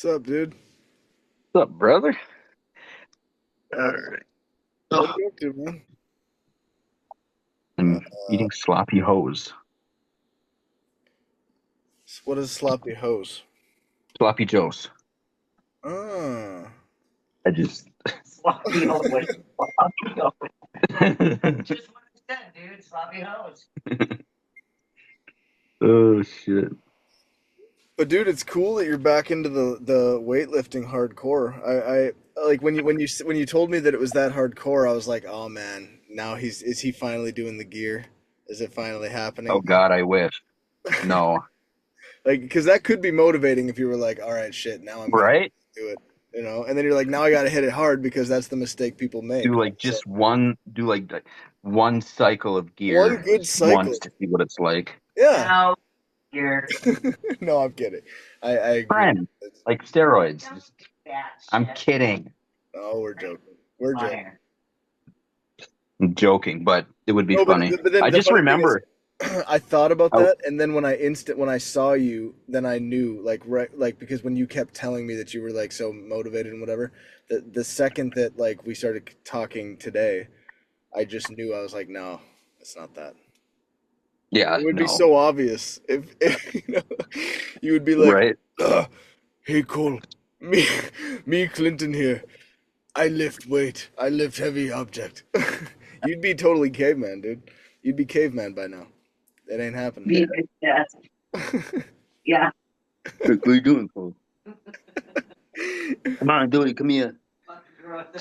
What's up, dude? What's up, brother? All right. What are Oh, you up to, man? I'm eating sloppy hose. What is sloppy hose? Sloppy joes. Ah. I just sloppy hose. Sloppy hose. Just what I said, dude. Sloppy hose. Oh shit. But dude, it's cool that you're back into the weightlifting hardcore. I like when you told me that it was that hardcore, I was like, "Oh man, now is he finally doing the gear? Is it finally Oh happening?" God, I wish. No. Like, because that could be motivating if you were like, "All right, shit, now I'm gonna Right? do it," And then you're like, "Now I got to hit it hard because that's the mistake people make." Do Right? like So just one do like one cycle of one gear good just once cycle, to see what it's like. yeah. Now you're No, I'm kidding. I agree. Friend. Like steroids. don't do that I'm shit. kidding. Oh, we're joking. We're joking. Liar. I'm joking, but it would be No, but funny. but then I the just funny thing is, remember I thought about I, that, and then when I saw you, then I knew, like, right, like, because when you kept telling me that you were like so motivated and whatever, the second that like we started talking today, I just knew. I was like, no, it's not that. yeah, It would be no. so obvious if you would be like, Right? "Ah, hey Cole, me me Clinton here. I lift weight. I lift heavy object." You'd be totally caveman, dude. You'd be caveman by now. It ain't happening. Yeah. Yeah. What are you doing, Cole? Come on, Billy, come here.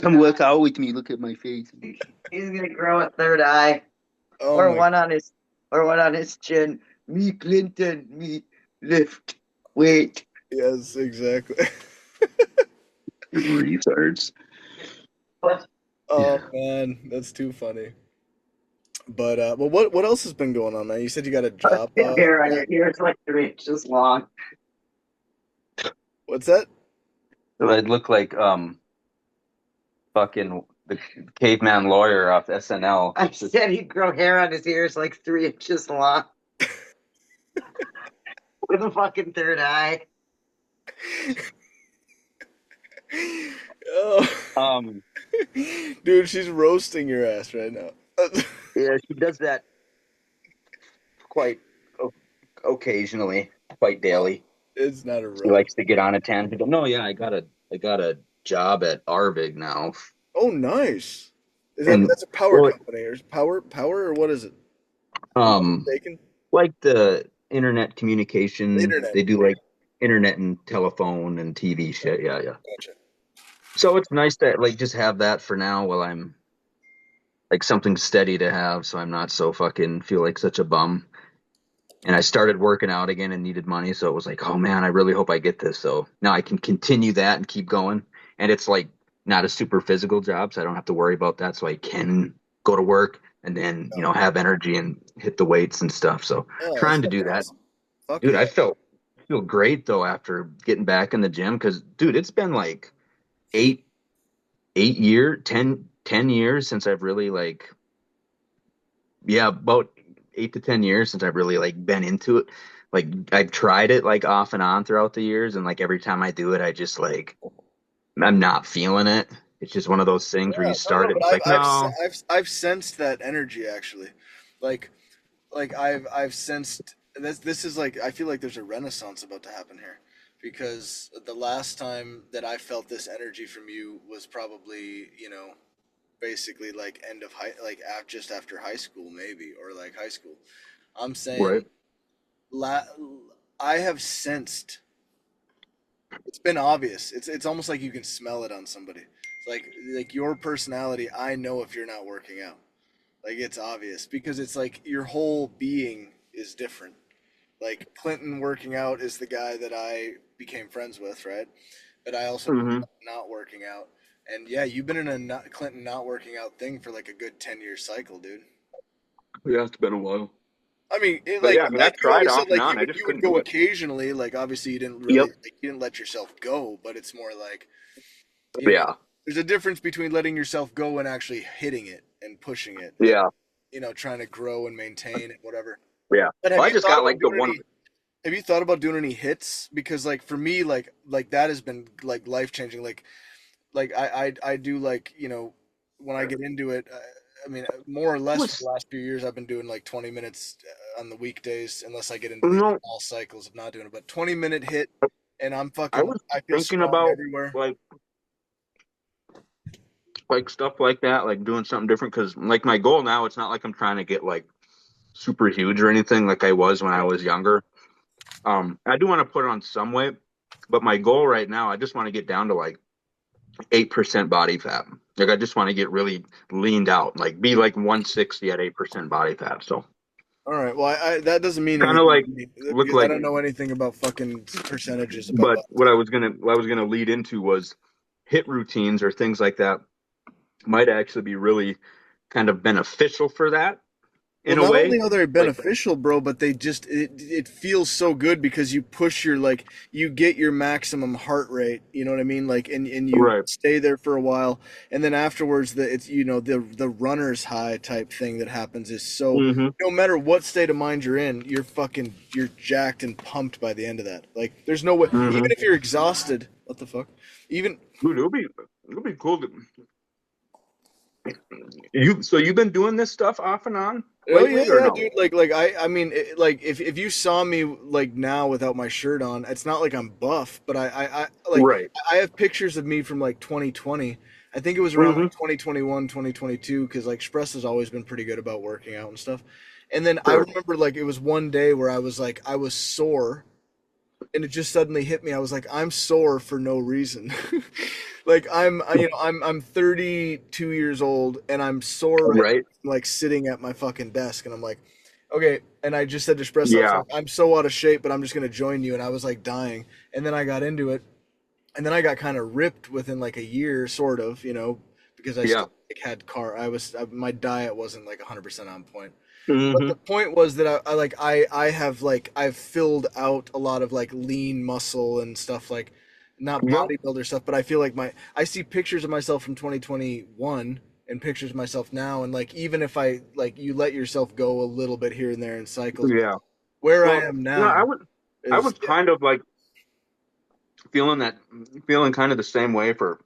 Come work out with me. Look at my face. He's gonna grow a third eye Oh or my, one on his chin. Me Clinton, me lift weight. yes, exactly. Retards. What? Oh Yeah. man, that's too funny. But well, what else has been going on, man? You said you got a job. Hair on your ears like 3 inches long. What's that? So I'd look like fucking the caveman lawyer off SNL. I said he'd grow hair on his ears like 3 inches long with a fucking third eye. Oh, Um, dude, she's roasting your ass right now. yeah, she does that quite o- occasionally, quite daily. It's not a She roast. likes to get on a tangent. But no, yeah, I got a job at Arvig now, Oh, nice. Is that and that's a power well, company or power or what is it? Am I um, mistaken? like the internet communication. Internet. They do like internet and telephone and TV shit. Yeah, yeah. Gotcha. So it's nice to like just have that for now while I'm like something steady to have so I'm not so fucking feel like such a bum. And I started working out again and needed money, so it was like, oh man, I really hope I get this. So now I can continue that and keep going. And it's like not a super physical job, so I don't have to worry about that. So I can go to work and then, No. have energy and hit the weights and stuff. So Yeah, that's trying to do fucking that. awesome. Fuck Dude, yeah. I feel great though after getting back in the gym because dude, it's been like eight 8 year 10 years since I've really like, yeah, about 8 to 10 years since I've really like been into it. Like I've tried it like off and on throughout the years, and like every time I do it, I just like I'm not feeling it. It's just one of those things where Yeah, you no, no, start it, but it's like no, I've sensed that energy actually, like I've sensed this is like I feel like there's a renaissance about to happen here, because the last time that I felt this energy from you was probably basically like end of high like just after high school maybe, or like high school. I'm right, saying la I have sensed, it's been obvious. It's almost like you can smell it on somebody. It's like your personality. I know if you're not working out. Like it's obvious because it's like your whole being is different. Like Clinton working out is the guy that I became friends with, right? But I also know hmm, not working out. And yeah, you've been in a Clinton not working out thing for like a good 10-year cycle, dude. yeah, it's been a while. I mean, But yeah, I mean, I've you tried always said off and like on. I just you would couldn't go do it. occasionally. Like obviously you didn't really Yep. like you didn't let yourself go, but it's more like Yeah. there's a difference between letting yourself go and actually hitting it and pushing it and Yeah. trying to grow and maintain and whatever. Yeah. But have Well, I you just thought got about like the doing one. any? Have you thought about doing any hits? Because like for me, like that has been like life changing. Like I do like when I get into it. I mean, more or less for the Was last few years, I've been doing like 20 minutes on the weekdays, unless I get into these no, small cycles of not doing it. But 20-minute hit, and I fucking was I feel thinking strong about everywhere. like stuff like that, like doing something different. Because like my goal now, it's not like I'm trying to get like super huge or anything like I was when I was younger. I do want to put on some weight, but my goal right now, I just want to get down to like 8% body fat. Like I just want to get really leaned out, like be like 160 at 8% body fat. So All right. Well, that doesn't mean kind of anything like to me look because I like. don't know anything about fucking percentages about But that. what I was gonna lead into was hit routines or things like that might actually be really kind of beneficial for that Well, in a not way. only are they Like beneficial, bro, but they just it feels so good because you push your like you get your maximum heart rate, you know what I mean? Like and you right. stay there for a while and then afterwards it's the runner's high type thing that happens is so Hmm. no matter what state of mind you're in, you're jacked and pumped by the end of that. Like there's no way Hmm. even if you're exhausted, what the fuck? Even Dude, it'll be cool to you. So you've been doing this stuff off and on Oh yeah, lately, or yeah, no? dude. I mean, like if you saw me like now without my shirt on, it's not like I'm buff, but I like Right. I have pictures of me from like 2020. I think it was around Hmm. like 2021, 2022, because like Express has always been pretty good about working out and stuff. And then I Sure. remember like it was one day where I was sore and it just suddenly hit me. I was like, I'm sore for no reason. Like I'm 32 years old and I'm sore right Right. now, like sitting at my fucking desk, and I'm like, okay. And I just said to Espresso, I was Yeah. like, I'm so out of shape, but I'm just gonna join you. And I was like dying, and then I got into it, and then I got kind of ripped within like a year, sort of, because I Yeah. still like had my diet wasn't like 100% on point. But Hmm. the point was that I've filled out a lot of like lean muscle and stuff like not Yep. bodybuilder stuff, but I feel like I see pictures of myself from 2021 and pictures of myself now, and like even if I like you let yourself go a little bit here and there in cycles, but Yeah. where I Well, am no, now I is was kind of like feeling that feeling kind of the same way for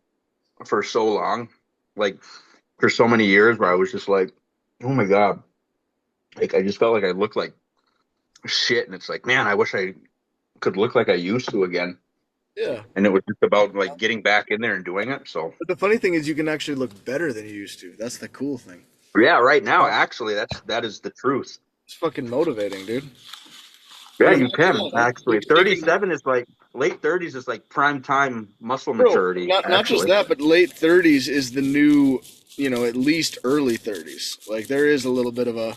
so long, like for so many years, where I was just like, oh my God, like I just felt like I looked like shit, and it's like, man, I wish I could look like I used to again. yeah. And it was just about like getting back in there and doing it. So But the funny thing is, you can actually look better than you used to. That's the cool thing. yeah, right now, actually, that is the truth. It's fucking motivating, dude. Yeah, Like, you can actually. you can 37 is like late 30s is like prime time muscle Bro, maturity, not just actually. that, but late 30s is the new, at least early 30s. Like there is a little bit of a,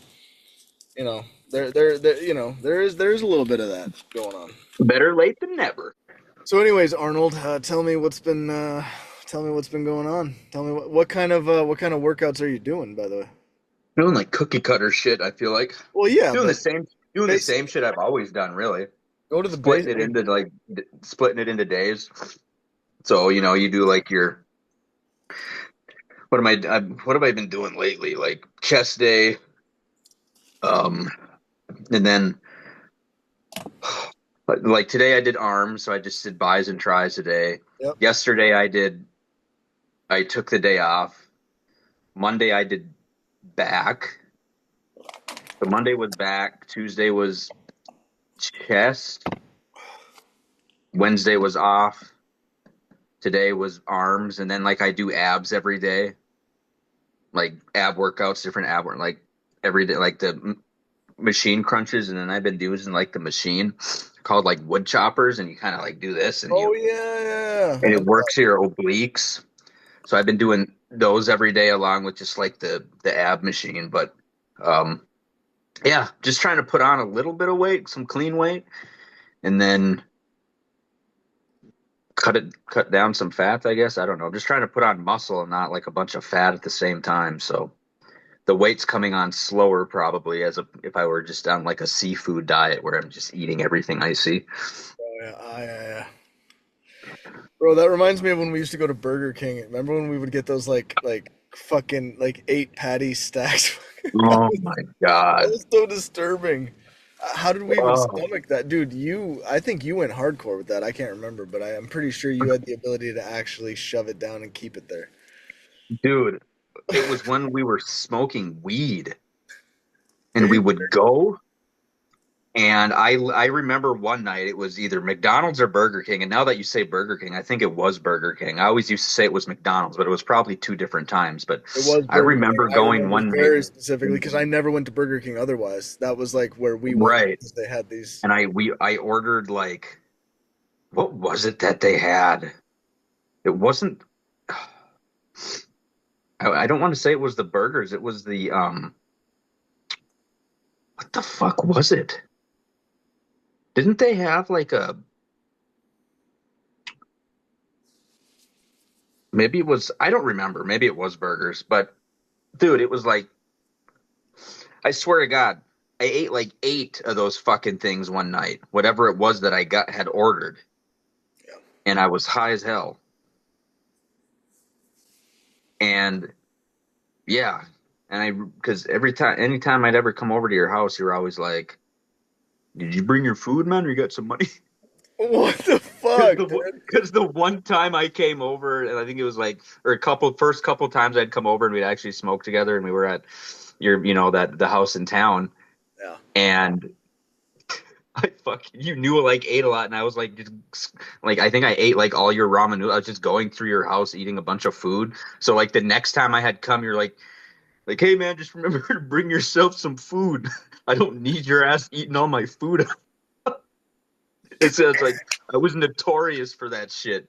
you know, there is a little bit of that going on. Better late than never. So, anyways, Arnold, tell me what's been going on. Tell me what kind of workouts are you doing, by the way? Doing like cookie cutter shit, I feel like. Well, yeah, Doing the but same doing the basic. same shit I've always done, really. Go to the Splitting base. it into like splitting it into days. So, you do like your what have I been doing lately? Like chest day, um, and then like today I did arms, so I just did bis and tris today. Yep. Yesterday I took the day off. Monday I did back. So Monday was back, Tuesday was chest, Wednesday was off. Today was arms, and then like I do abs every day, like ab workouts, different ab work, like every day, like the machine crunches, and then I've been using like the machine called like wood choppers, and you kind of like do this, Oh yeah, and yeah. it works your obliques. So I've been doing those every day along with just like the ab machine, but um, yeah, just trying to put on a little bit of weight, some clean weight, and then cut down some fat, I guess. I don't know. I'm just trying to put on muscle and not like a bunch of fat at the same time. So the weight's coming on slower probably if I were just on like a seafood diet where I'm just eating everything I see. Oh, yeah, yeah. Bro, that reminds me of when we used to go to Burger King. Remember when we would get those like fucking like 8 patty stacks? That Oh was, my that God. was so disturbing. How did we even Oh, stomach that, dude? I think you went hardcore with that. I can't remember, but I'm pretty sure you had the ability to actually shove it down and keep it there. dude, it was when we were smoking weed Are and we you? would go. And I remember one night it was either McDonald's or Burger King. And now that you say Burger King, I think it was Burger King. I always used to say it was McDonald's, but it was probably two different times. But It was I Burger King. remember I going remember one night, very specifically because I never went to Burger King otherwise. That was like where we went right? because they had these. And I ordered like what was it that they had? It wasn't. I don't want to say it was the burgers. It was the what the fuck was it? Didn't they have like a maybe it was I don't remember. Maybe it was burgers, but dude, it was like I swear to God, I ate like eight of those fucking things one night, whatever it was that I got had ordered, Yeah. and I was high as hell. And yeah, and I because anytime I'd ever come over to your house, you're always like, "Did you bring your food, man? Or you got some money?" What the Because fuck, the dude? because the one time I came over, and I think it was like, or first couple times I'd come over and we'd actually smoke together, and we were at that the house in town, Yeah. and I fucking you knew like ate a lot, and I was like just like I think I ate like all your ramen noodles. I was just going through your house eating a bunch of food. So like the next time I had come, you're like hey man, just remember to bring yourself some food. I don't need your ass eating all my food. It's like I was notorious for that shit.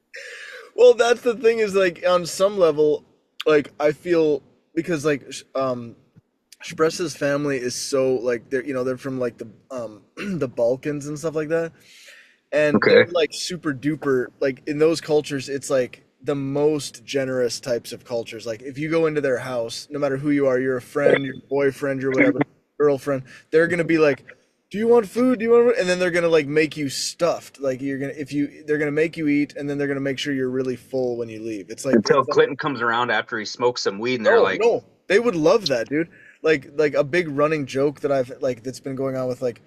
Well, that's the thing is like on some level, like I feel because like Express's family is so like they're from like the the Balkans and stuff like that, and they're Okay. like super duper like in those cultures it's like the most generous types of cultures. Like if you go into their house, no matter who you are, you're a friend, your boyfriend, your whatever, girlfriend, they're gonna be like, do you want food, do you want food? And then they're gonna like make you stuffed, like you're gonna if you they're gonna make you eat, and then they're gonna make sure you're really full when you leave. Until It's like Clinton comes around after he smokes some weed, and they're no, like, no, they would love that, dude. Like a big running joke that I've like that's been going on with like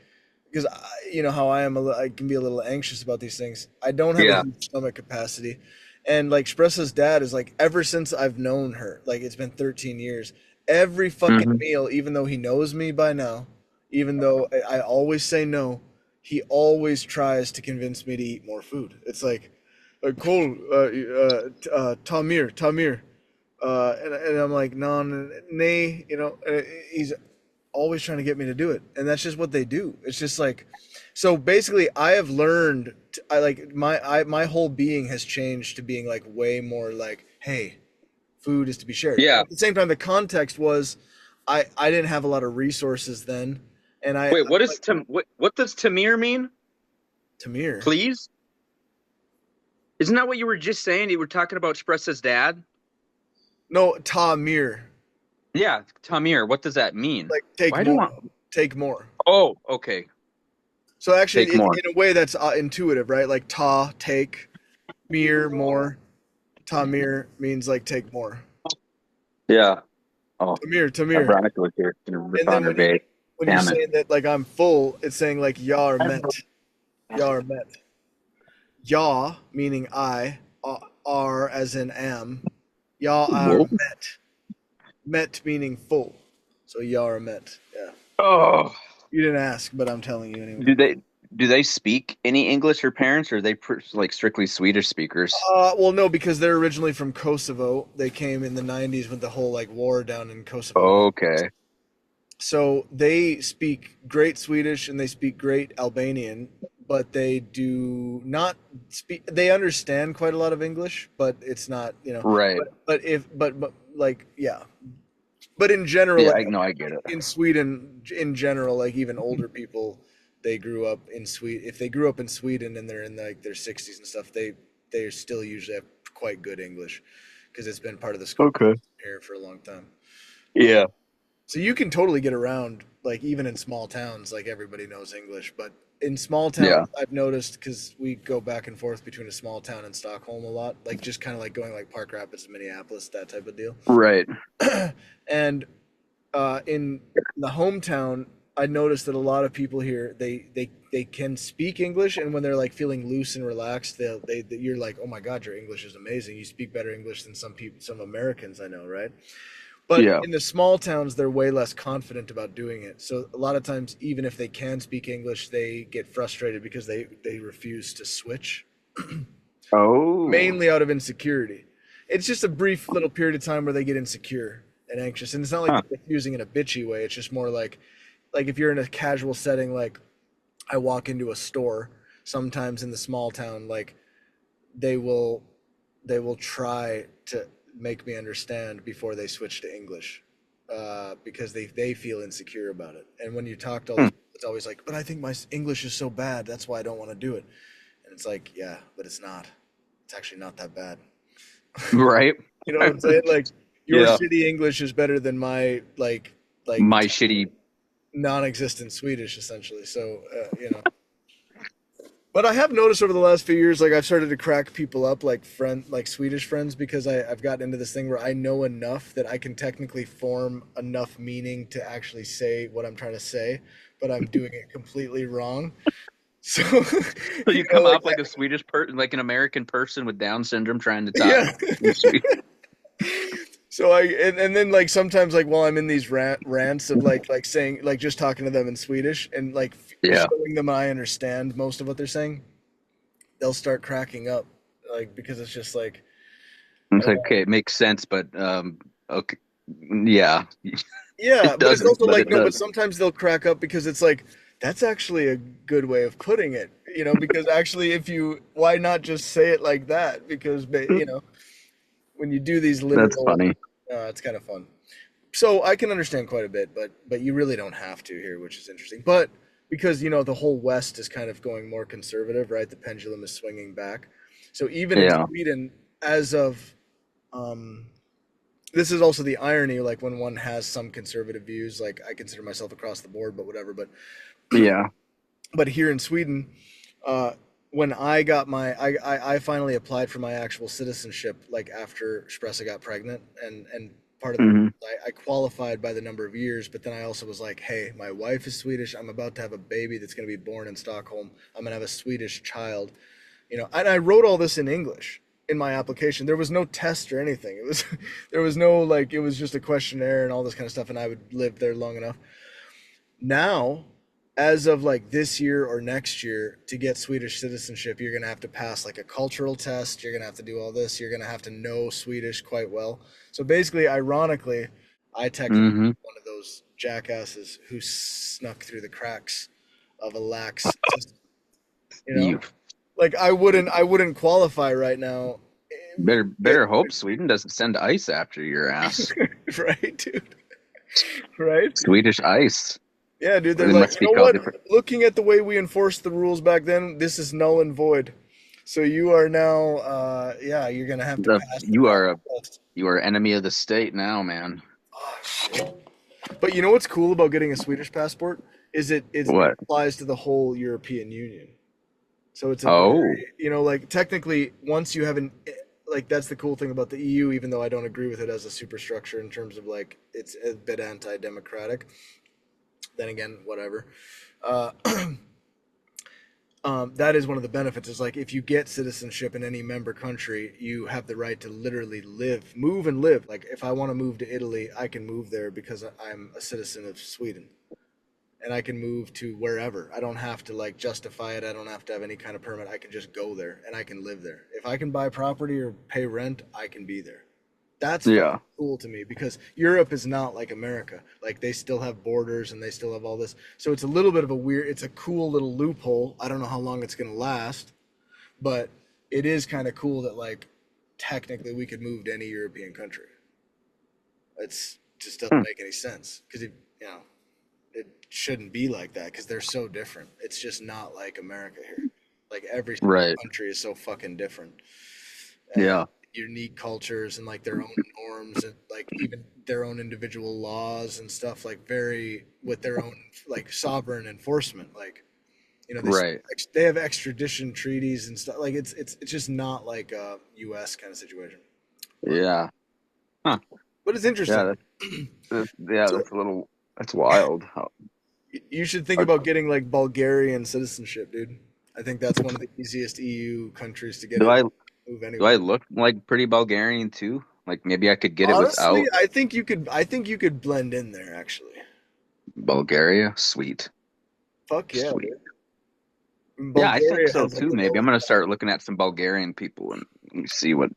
because you know how I am, I can be a little anxious about these things. I don't have a "Yeah, huge stomach capacity, and like Expressa's dad is like ever since I've known her, like it's been 13 years. Every fucking hmm meal, even though he knows me by now, even though I always say no, he always tries to convince me to eat more food. It's like Cole, Tamir. And I'm like, no, nay, he's always trying to get me to do it. And that's just what they do. It's just like, so basically I have learned, I like my whole being has changed to being like way more like, hey, food is to be shared. And yeah." at the same time, the context was, I didn't have a lot of resources then. And Wait, what is like, what does Tamir mean? Tamir, Please, isn't that what you were just saying? You were talking about Express's dad. no, Tamir, Yeah, Tamir. What does that mean? like take Why do more, I? take more. Oh, okay. So actually, Take more. in a way, that's intuitive, right? Like take, mir, more. Tamir means like take more. Yeah. Oh, my Tamir. Veronica was here. Gonna rip And then on her vape. when you're Damn it. saying that like I'm full, it's saying like ya are met. Ya are met. Ya meaning I, are as in am. Ya are Whoa. met. Met meaning full. So ya are met. Yeah. Oh. You didn't ask, but I'm telling you anyway. Do they do they speak any English, your parents, or are they like strictly Swedish speakers? Well, no, because they're originally from Kosovo. They came in the '90s with the whole like war down in Kosovo. Okay. So they speak great Swedish and they speak great Albanian, but they do not speak. They understand quite a lot of English, but it's not, Right. but like, yeah. But in general, Yeah, like I know I get it. in Sweden, in general, like even older people, they grew up in Sweden. If they grew up in Sweden and they're in like their 60s and stuff, they still usually have quite good English because it's been part of the school Okay. here for a long time. Yeah. So you can totally get around, like even in small towns, like everybody knows English. But in small Yeah. towns, I've noticed because we go back and forth between a small town and Stockholm a lot, like just kind of like going like Park Rapids, Minneapolis, that type of deal. Right. And in the hometown, I noticed that a lot of people here they can speak English, and when they're like feeling loose and relaxed, you're like, oh my god, your English is amazing. You speak better English than some people, some Americans I know, right? But Yeah. in the small towns, they're way less confident about doing it. So a lot of times, even if they can speak English, they get frustrated because they refuse to switch, Oh. mainly out of insecurity. It's just a brief little period of time where they get insecure and anxious, and it's not like Huh. they're refusing in a bitchy way. It's just more like if you're in a casual setting, like I walk into a store sometimes in the small town, like they will they will try to make me understand before they switch to English, because they feel insecure about it. And when you talk to all Hmm. these people, it's always like, but I think my English is so bad, that's why I don't want to do it. And it's like, yeah, but it's not. It's actually not that bad. Right. You know what I'm saying? Like your Yeah. shitty English is better than my like My shitty. non-existent Swedish, essentially. So you know. But I have noticed over the last few years, like I've started to crack people up, like Swedish friends, because I've gotten into this thing where I know enough that I can technically form enough meaning to actually say what I'm trying to say, but I'm doing it completely wrong. So, So you you know, come off like a Swedish person, like an American person with Down syndrome trying to talk yeah. in Swedish. So and then like sometimes like while I'm in these rants of like saying like just talking to them in Swedish and like Yeah. showing them I understand most of what they're saying, they'll start cracking up, like because it's just like I It's don't like, know. okay, it makes sense, but okay, yeah, Yeah, it but it's doesn't, also but like it no, but does. sometimes they'll crack up because it's like that's actually a good way of putting it, you know, because actually if you why not just say it like that? Because you know, when you do these That's literal funny. it's kind of fun. So I can understand quite a bit, but you really don't have to here, which is interesting. But because you know the whole West is kind of going more conservative, right? The pendulum is swinging back. So even in Yeah. Sweden, as of um, this is also the irony, like when one has some conservative views, like I consider myself across the board, but whatever. Yeah. But here in Sweden, uh, when I got I finally applied for my actual citizenship, like after Spressa got pregnant, and part of the Hmm. I qualified by the number of years, but then I also was like, hey, my wife is Swedish. I'm about to have a baby that's going to be born in Stockholm. I'm going to have a Swedish child, you know. And I wrote all this in English in my application. There was no test or anything. It was there was no like it was just a questionnaire and all this kind of stuff. And I would live there long enough. Now, as of like this year or next year, to get Swedish citizenship, you're going to have to pass like a cultural test. You're going to have to do all this. You're going to have to know Swedish quite well. So basically, ironically, I technically Hmm. one of those jackasses who snuck through the cracks of a lax system, you know? You Like I wouldn't qualify right now. Get better hope Sweden doesn't send ice after your ass. right, dude. Right? Swedish ice. Yeah, dude, Or they're they like, must you be know called what? different. Looking at the way we enforced the rules back then, this is null and void. So you are now, yeah, you're gonna have to pass the test. You are enemy of the state now, man. Oh shit! But you know what's cool about getting a Swedish passport is it What? applies to the whole European Union. So it's a very, Oh. you know, like technically once you have an like that's the cool thing about the EU, even though I don't agree with it as a superstructure in terms of like it's a bit anti-democratic. Then again, whatever. Uh, that is one of the benefits is like if you get citizenship in any member country, you have the right to literally live, move and live. Like if I want to move to Italy, I can move there because I'm a citizen of Sweden, and I can move to wherever. I don't have to like justify it. I don't have to have any kind of permit. I can just go there and I can live there. If I can buy property or pay rent, I can be there. That's fucking Yeah. cool to me because Europe is not like America. Like they still have borders and they still have all this. So it's a little bit of a weird, it's a cool little loophole. I don't know how long it's going to last, but it is kind of cool that like technically we could move to any European country. It's just doesn't Hmm. make any sense because you know, it shouldn't be like that because they're so different. It's just not like America here. Like every single Right. country is so fucking different. And Yeah. unique cultures and like their own norms and like even their own individual laws and stuff like very with their own like sovereign enforcement like you know Right. they have extradition treaties and stuff like it's just not like a US kind of situation, but Yeah. Huh. but it's Yeah. interesting. Yeah. So That's a little. That's wild. You should think about getting like Bulgarian citizenship, dude. I think that's one of the easiest EU countries to get Do in. I Move do I anywhere. look like pretty Bulgarian too? Like maybe I could get it Honestly, without I think you could. I think you could blend in there. Actually, Bulgaria. Sweet, fuck yeah, sweet. dude. Yeah, I think Bulgaria so has like too. the Maybe I'm most. gonna start looking at some Bulgarian people and let me see what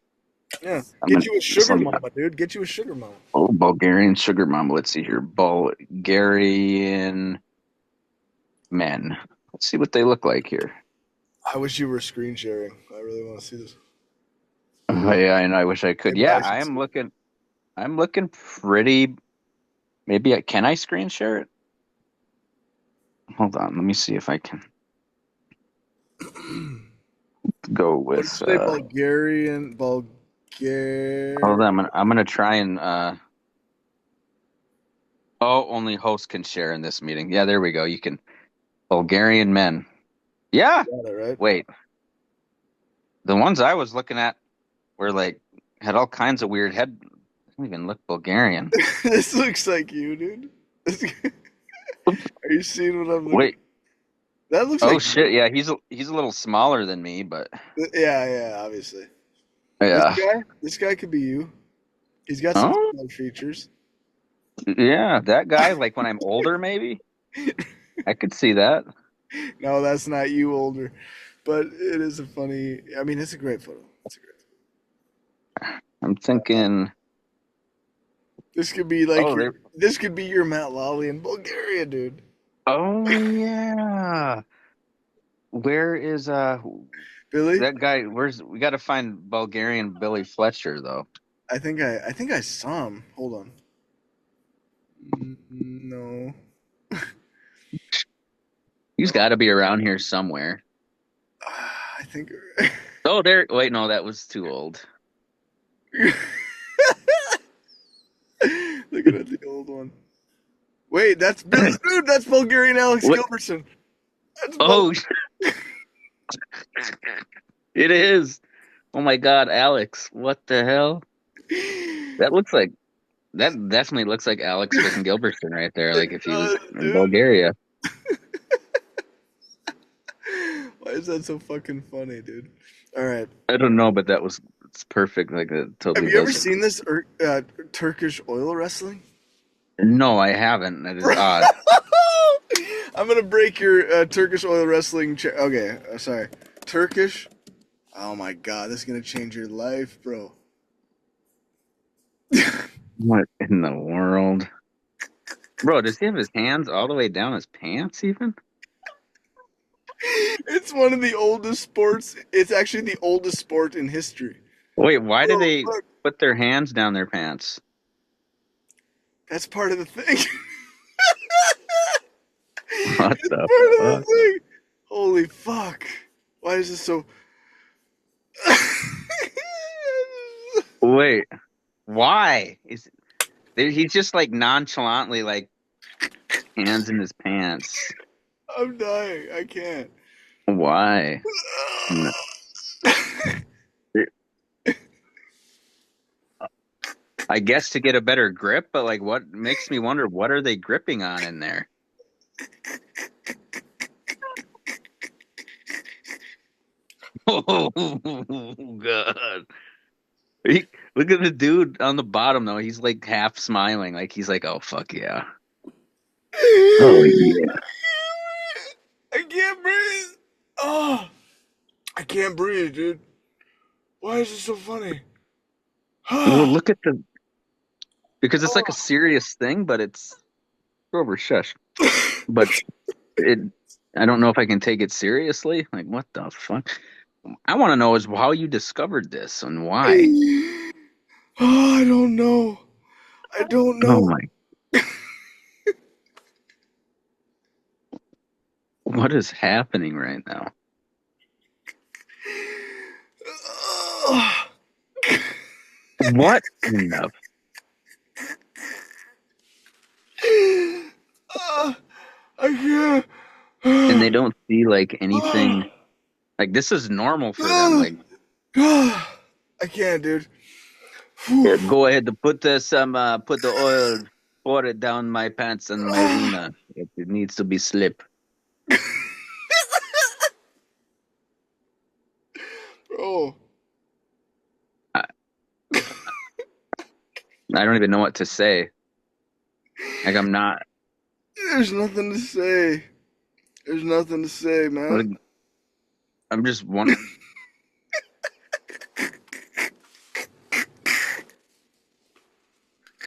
Yeah, I'm get gonna. you a Just sugar let me. mama, dude. Get you a sugar mama. Oh, Bulgarian sugar mom. Let's see here. Bulgarian men. Let's see what they look like here. I wish you were screen sharing. I really want to see this. Oh, yeah, and I wish I could. Maybe Yeah, I should see it. I'm looking pretty. Maybe can I screen share it? Hold on. Let me see if I can go What did with. you say? Bulgarian, Bulgaria. Hold on. I'm gonna try and. Oh, only host can share in this meeting. Yeah, there we go. You can. Bulgarian men. Yeah. Got it right. Wait. The ones I was looking at were like had all kinds of weird head. Don't even look Bulgarian. This looks like you, dude. Are you seeing what I'm looking? Wait. That looks Oh like shit. you. Yeah, he's a little smaller than me, but Yeah, yeah, obviously. yeah. This guy could be you. He's got some Oh similar features. yeah, that guy. Like when I'm older, maybe I could see that. No, that's not you older, but it is a funny. I mean, it's a great photo. It's a great. I'm thinking. This could be like Oh, your. they. This could be your Matt Lawley in Bulgaria, dude. Oh yeah. Where is Billy, that guy? Where's we got to find Bulgarian Billy Fletcher though. I think I saw him. Hold on. No. He's got to be around here somewhere. I think. Oh, there. Wait, no, that was too old. Looking at the old one. Wait, that's dude. That's Bulgarian Alex What? Gilbertson. That's Oh, it is. Oh my God, Alex! What the hell? That looks like that definitely looks like Alex freaking Gilbertson right there. It Like if he was does, in dude. Bulgaria. Why is that so fucking funny, dude? All right. I don't know, but that was it's perfect. Like it Have totally you ever does. seen this Turkish oil wrestling? No, I haven't. That is Bro, odd. I'm gonna break your Turkish oil wrestling. Okay, sorry. Turkish. Oh my god, this is gonna change your life, bro. What in the world? Bro, does he have his hands all the way down his pants even? It's one of the oldest sports. It's actually the oldest sport in history. Wait, why do Bro, they look, put their hands down their pants? that's part of the thing. What It's the part of the fuck? thing. Holy fuck. Why is this so. Wait, why? He's just like nonchalantly like hands in his pants. I'm dying. I can't. Why? No. I guess to get a better grip, but like what makes me wonder what are they gripping on in there? Oh god. Look at the dude on the bottom though. He's like half smiling, like he's like, "Oh fuck yeah." Oh yeah. I can't breathe. Oh, I can't breathe, dude. Why is it so funny? Well, Oh, look at the because it's like a serious thing, but it's Grover shush. But it I don't know if I can take it seriously. Like what the fuck? I want to know is how you discovered this and why. I don't know. I don't Oh know. my, what is happening right now? Oh, What in the oh, I can't. and they don't see like anything like this is normal for them. Like I can't, dude. Whew. here, go ahead to put the some put the oil. pour it down my pants and my wiener. It needs to be slip. Bro, I, I don't even know what to say. Like I'm not. there's nothing to say. There's nothing to say, man. Like, I'm just one.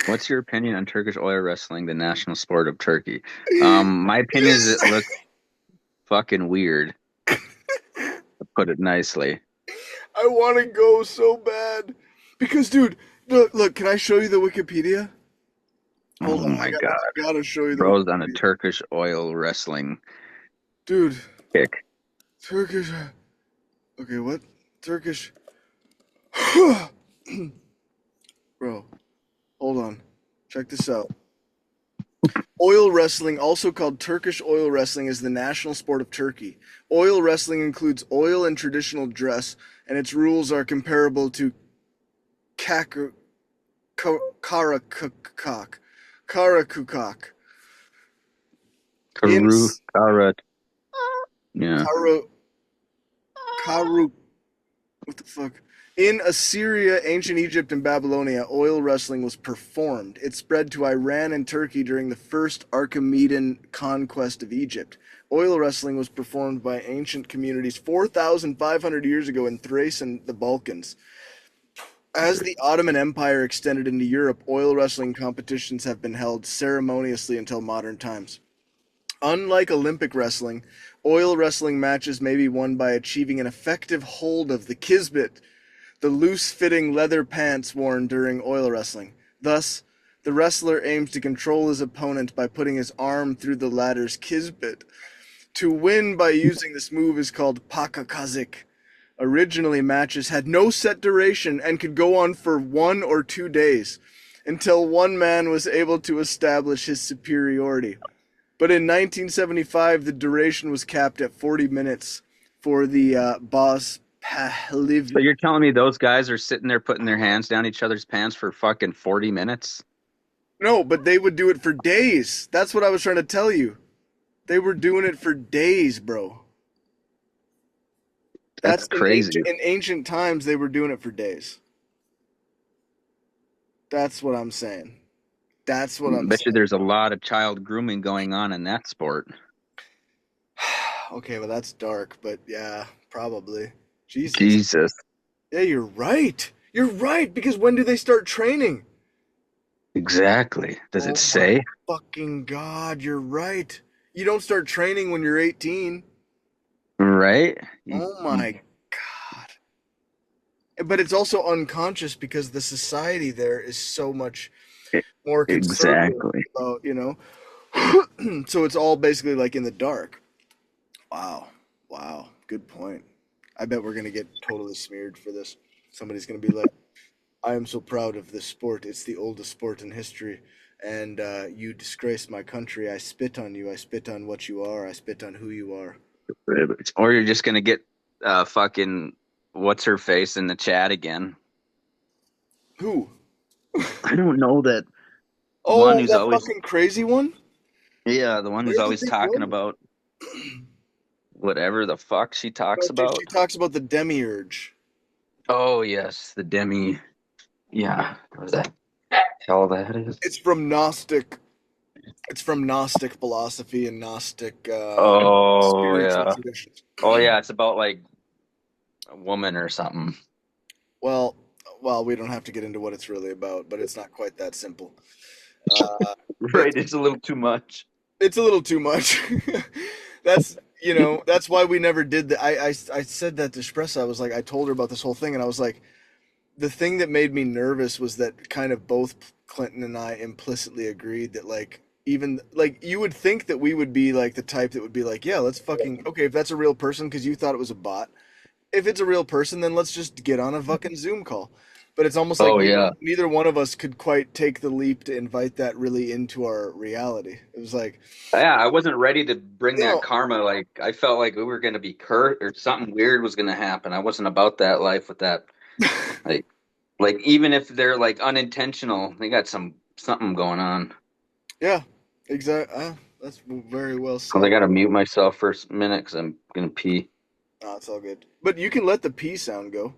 What's your opinion on Turkish oil wrestling, the national sport of Turkey? My opinion is it looks fucking weird, to put it nicely. I want to go so bad. Because, dude, look, can I show you the Wikipedia? Hold Oh on, my God. I gotta show you the Bro's on a Wikipedia. Turkish oil wrestling Dude, kick. Turkish. Okay, what? Turkish. Bro, hold on. Check this out. Oil wrestling, also called Turkish oil wrestling, is the national sport of Turkey. Oil wrestling includes oil and traditional dress, and its rules are comparable to kak- karakukak. Karakukak. In Karu, Karat. Yeah. Karu, Karu, what the fuck? In Assyria, ancient Egypt, and Babylonia, oil wrestling was performed. It spread to Iran and Turkey during the first Archimedean conquest of Egypt. Oil wrestling was performed by ancient communities 4,500 years ago in Thrace and the Balkans. As the Ottoman Empire extended into Europe, oil wrestling competitions have been held ceremoniously until modern times. Unlike Olympic wrestling, oil wrestling matches may be won by achieving an effective hold of the kisbet, the loose-fitting leather pants worn during oil wrestling. Thus, the wrestler aims to control his opponent by putting his arm through the latter's kisbet. To win by using this move is called pakakazik. Originally, matches had no set duration and could go on for 1 or 2 days, until one man was able to establish his superiority. But in 1975, the duration was capped at 40 minutes for the boss Pahliv. So you're telling me those guys are sitting there putting their hands down each other's pants for fucking 40 minutes? No, but they would do it for days. That's what I was trying to tell you. They were doing it for days, bro. That's That's crazy. in ancient times they were doing it for days. That's what I'm saying. That's what I'm Bet you saying. there's a lot of child grooming going on in that sport. Okay, well that's dark, but yeah, probably. Jesus. Jesus. Yeah, you're right. You're right because when do they start training? Exactly. Does it Oh my say? fucking God, you're right. You don't start training when you're 18. Right? Oh my God. But it's also unconscious because the society there is so much more conservative Exactly. about, so it's all basically like in the dark. Wow. Wow. Good point. I bet we're going to get totally smeared for this. Somebody's going to be like, I am so proud of this sport. It's the oldest sport in history. And you disgrace my country. I spit on you. I spit on what you are. I spit on who you are. Or you're just gonna get fucking what's her face in the chat again. Who? I don't know that one Oh, who's that always fucking crazy one? the one who's Where did always they talking go? about whatever the fuck she talks No, dude, about. she talks about the demiurge. Oh yes, the demi. Yeah, what was that? Hell that is. It's from Gnostic. It's from Gnostic philosophy and Gnostic Oh spiritual yeah. traditions. Oh yeah, it's about like a woman or something. Well, well, we don't have to get into what it's really about, but it's not quite that simple. Uh, Right, it's it's a little too much. it's a little too much. That's why we never did that. I said that to Espresso. I was like, I told her about this whole thing, and I was like, the thing that made me nervous was that kind of both Clinton and I implicitly agreed that like even like you would think that we would be like the type that would be like, yeah, let's fucking okay if that's a real person because you thought it was a bot. If it's a real person, then let's just get on a fucking Zoom call. But it's almost like Oh yeah. neither one of us could quite take the leap to invite that really into our reality. It was like, Yeah, I wasn't ready to bring that no, karma. Like I felt like we were gonna be hurt or something weird was gonna happen. I wasn't about that life with that. Like even if they're like unintentional, they got something going on. Yeah, exactly. That's very well Cause I said. gotta mute myself for a minute because I'm gonna pee. Oh, it's all good. But you can let the P sound go.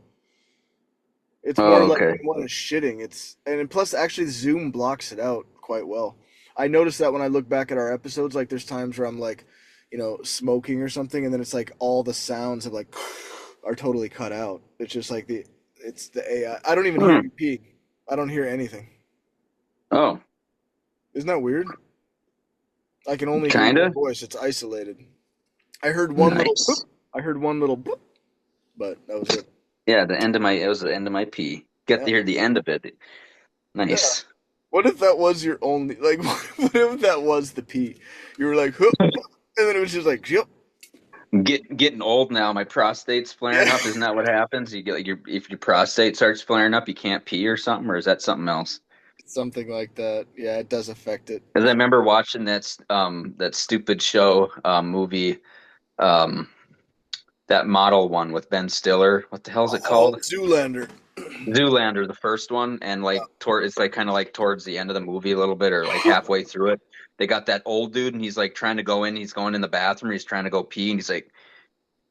It's more Oh, like okay. when one is shitting. And plus, actually, Zoom blocks it out quite well. I noticed that when I look back at our episodes, like there's times where I'm like, smoking or something, and then it's like all the sounds of like are totally cut out. It's just like it's the AI. I don't even hear Hmm. you pee. I don't hear anything. Oh, Isn't that weird? I can only hear your kinda. voice. It's isolated. I heard one little boop. Nice. I heard one little boop, but that was it. Yeah, it was the end of my pee. Get Yeah. to hear the end of it. Yeah. Nice. What if that was your only like? What if that was the pee? You were like, "Hup," and then it was just like, yep, Getting old now. My prostate's flaring yeah, up. Isn't that what happens? You get like if your prostate starts flaring up, you can't pee or something, or is that something else? something like that. Yeah, it does affect it. Because I remember watching that stupid show movie um that model one with Ben Stiller. What the hell is it Oh, called? Zoolander. Zoolander, the first one, and Yeah. like it's like kind of like towards the end of the movie a little bit, or like halfway through it. They got that old dude, and he's like trying to go in. He's going in the bathroom. He's trying to go pee, and he's like,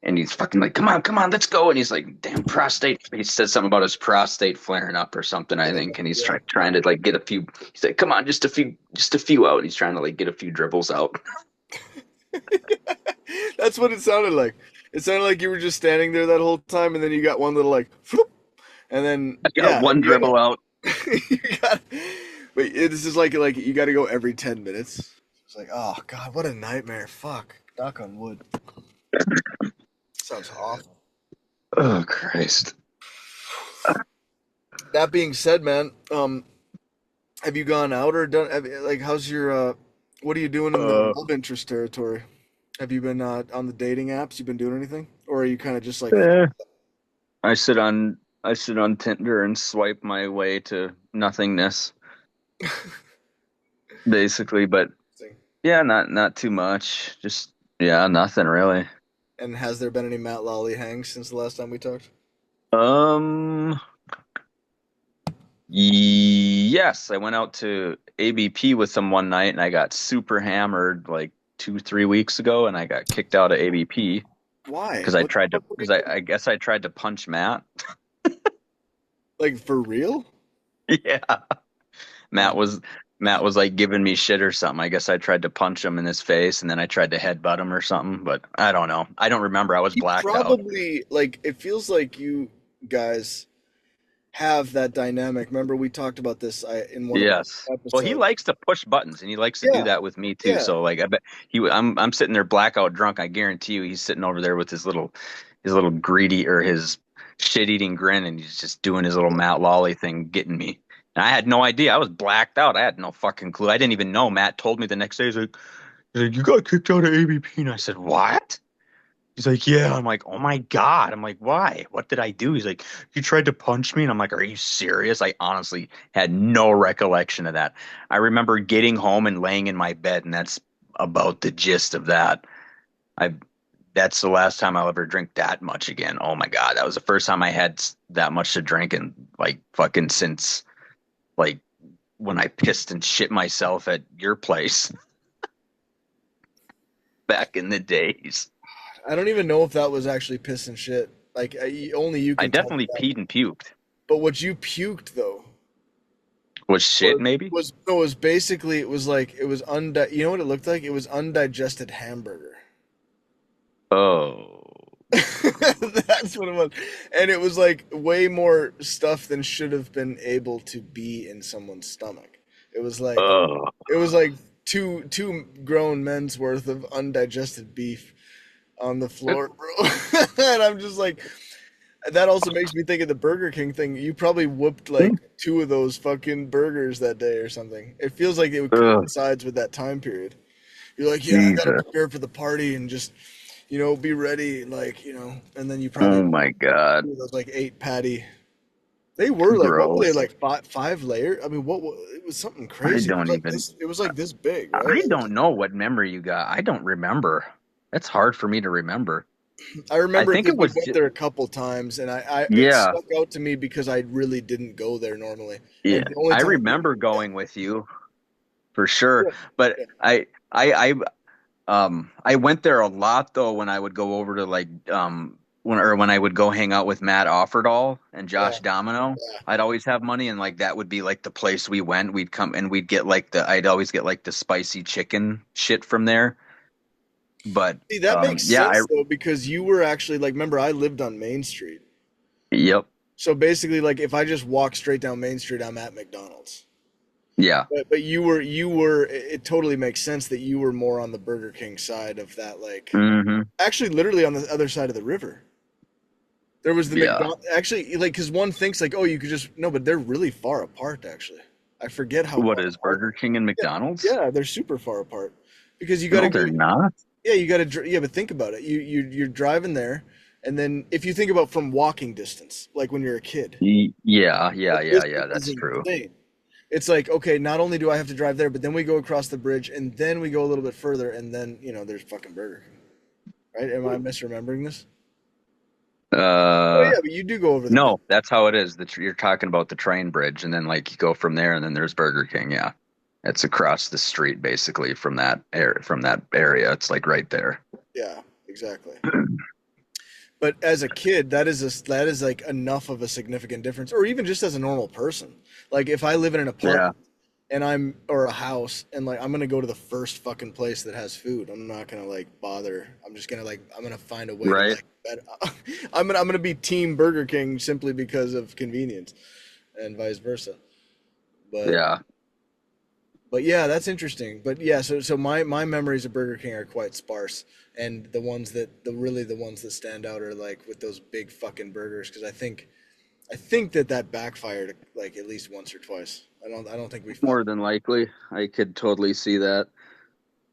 and he's fucking like, come on, let's go. And he's like, damn prostate. He said something about his prostate flaring up or something, I think. And he's Yeah. trying to like get a few. He's like, come on, just a few out. He's trying to like get a few dribbles out. That's what it sounded like. It sounded like you were just standing there that whole time, and then you got one little like, floop, and then I got yeah, one you dribble out. gotta, you got. Wait, this is like you got to go every 10 minutes. It's like, oh god, what a nightmare. Fuck. Knock on wood. Sounds awful. Oh Christ. That being said, man, have you gone out or done? Like, how's your? What are you doing in the Uh, love interest territory? Have you been on the dating apps? You been doing anything, or are you kind of just like, eh. I sit on Tinder and swipe my way to nothingness, basically. But yeah, not too much. Just yeah, nothing really. and has there been any Matt Lawley hangs since the last time we talked? Um, yes, I went out to ABP with them one night and I got super hammered like 2, 3 weeks ago, and I got kicked out of ABP Why? because I What the tried to fuck would he because do? I guess I tried to punch Matt. Like for real? Yeah. Oh. Matt was Matt was like giving me shit or something. I guess I tried to punch him in his face and then I tried to headbutt him or something, but I don't know. I don't remember. I was You blacked out. probably like. It feels like you guys have that dynamic. Remember we talked about this in one of Yes. our Well, he episodes. likes to push buttons and he likes to do Yeah, that with me too. yeah. So like I bet I'm sitting there blackout drunk. I guarantee you he's sitting over there with his little greedy or his shit-eating grin and he's just doing his little Matt Lawley thing getting me. And I had no idea. I was blacked out. I had no fucking clue. I didn't even know. Matt told me the next day. He's like, you got kicked out of ABP. And I said, what? He's like, yeah. I'm like, oh my God. I'm like, why? What did I do? He's like, you tried to punch me. And I'm like, are you serious? I honestly had no recollection of that. I remember getting home and laying in my bed, and that's about the gist of that. I That's the last time I'll ever drink that much again. Oh my God. That was the first time I had that much to drink and like fucking since like when I pissed and shit myself at your place back in the days. I don't even know if that was actually piss and shit. Like only you I can tell me definitely that. peed and puked. But what you puked though Was shit was maybe? was no, it was basically it was like it was You know what it looked like? It was undigested hamburger. Oh. That's what it was. And it was like way more stuff than should have been able to be in someone's stomach. It was like Oh. it was like two grown men's worth of undigested beef on the floor, bro. And I'm just like that also makes me think of the Burger King thing. You probably whooped like two of those fucking burgers that day or something. It feels like it Ugh, coincides with that time period. You're like, yeah, I gotta Jesus. prepare for the party and just be ready, like, and then you probably Oh my God. those like 8 patty. They were like, what were they Gross. like, five layer? I mean, it was something I crazy. It was don't like even this. It was like this big, right? I don't know what memory you got. I don't remember. That's hard for me to remember. I I remember it think because it we was went there a couple times, and it yeah. stuck out to me because I really didn't go there normally, Yeah. and the only I time remember going with you. for sure. Yeah. But Yeah. I went there a lot though when I would go over to like when I would go hang out with Matt Offerdahl and Yeah. Josh Domino. Yeah. I'd always have money and like that would be like the place we went. We'd come and we'd get like the I'd always get like the spicy chicken shit from there. But See, that makes yeah, I sense though, because you were actually like, remember, I lived on Main Street. yep. So basically, like, if I just walk straight down Main Street, I'm at McDonald's. Yeah. But it totally makes sense that you were more on the Burger King side of that, like, Hmm. actually, literally on the other side of the river. There was the Yeah. McDonald, actually, like, because one thinks, like, oh, you could just, no, but they're really far apart, actually. I forget how What far is apart. Burger King and Yeah, McDonald's? yeah, they're super far apart because you got to No, go. they're not. Yeah, you got to. Yeah, but think about it. You're driving there, and then if you think about from walking distance, like when you're a kid, Yeah, the yeah, yeah, yeah. distance is That's true. insane. It's like, okay, not only do I have to drive there, but then we go across the bridge, and then we go a little bit further, and then there's fucking Burger King, right? Am I misremembering this? Oh Uh, yeah, but you do go over the bridge. no, that's how it is. You're talking about the train bridge, and then like you go from there, and then there's Burger King. Yeah, it's across the street basically from that area. It's like right there. Yeah, exactly. But as a kid, that is like enough of a significant difference, or even just as a normal person. Like if I live in an Yeah. apartment and or a house and like I'm gonna go to the first fucking place that has food. I'm not gonna like bother. I'm just gonna like I'm gonna find a way to Right. like I'm gonna be team Burger King simply because of convenience and vice versa. But Yeah. yeah, that's interesting. But yeah, so my memories of Burger King are quite sparse, and the ones that the ones that stand out are like with those big fucking burgers because I think that backfired like at least once or twice. I don't think we followed. More than likely, I could totally see that.